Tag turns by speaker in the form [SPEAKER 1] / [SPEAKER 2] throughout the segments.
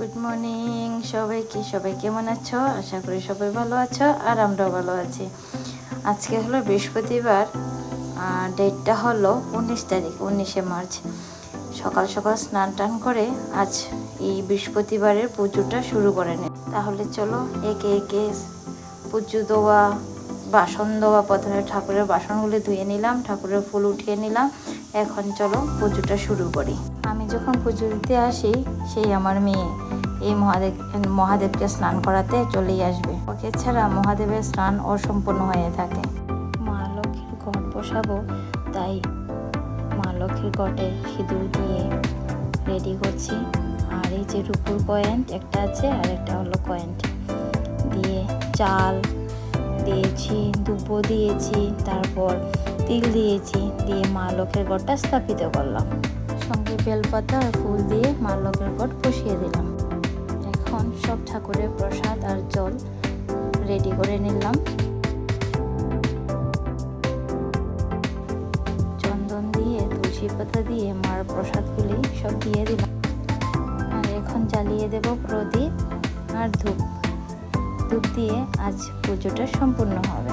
[SPEAKER 1] Good morning সবাই কেমন আছো? আশা করি সবাই ভালো আছো আর আমরাও ভালো আছি। আজকে হলো বৃহস্পতিবার, ডেটটা হলো 19 তারিখ, 19শে মার্চ। সকাল সকাল স্নান টান করে আজ এই বৃহস্পতিবারের পুজোটা শুরু করে নে। তাহলে চলো একে একে পুজো দেওয়া, বাসন দেওয়া, প্রথমে ঠাকুরের বাসনগুলি ধুয়ে নিলাম, ঠাকুরের ফুল উঠিয়ে নিলাম। এখন চলো পুজোটা শুরু করি। আমি যখন পুজো দিতে আসি, সেই আমার মেয়ে এই মহাদেবকে স্নান করাতে চলেই আসবে। ওকে ছাড়া মহাদেবের স্নান অসম্পূর্ণ হয়ে থাকে। মা লক্ষ্মীর ঘট বসাবো, তাই মা লক্ষ্মীর ঘটে সিঁদুর দিয়ে রেডি করছি। আর এই যে রূপুর কয়েন্ট একটা আছে, আর একটা হলো কয়েন্ট দিয়ে চাল দিয়েছি, দুব্বো দিয়েছি, তারপর তিল দিয়েছি, দিয়ে মা লক্ষ্মীর ঘটটা স্থাপিত করলাম। সঙ্গে বেলপাতা আর ফুল দিয়ে মা লক্ষ্মীর ঘট বসিয়ে দিলাম। এখন সব ঠাকুরের প্রসাদ আর জল রেডি করে নিলাম। চন্দন দিয়ে, তুলসী পাতা দিয়ে মার প্রসাদগুলি সব দিয়ে দিলাম। আর এখন জ্বালিয়ে দেব প্রদীপ আর ধূপ দিয়ে আজ পুজোটা সম্পূর্ণ হবে।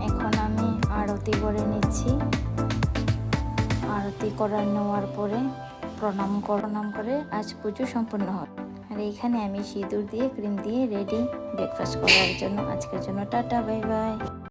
[SPEAKER 1] এখন আমি আরতি করে নিচ্ছি। আরতি নেওয়ার পরে প্রণাম করে আজ পুজো সম্পূর্ণ হবে। আর এইখানে আমি সিঁদুর দিয়ে, ক্রিম দিয়ে রেডি ব্রেকফাস্ট করার জন্য। আজকের জন্য টাটা, বাই বাই।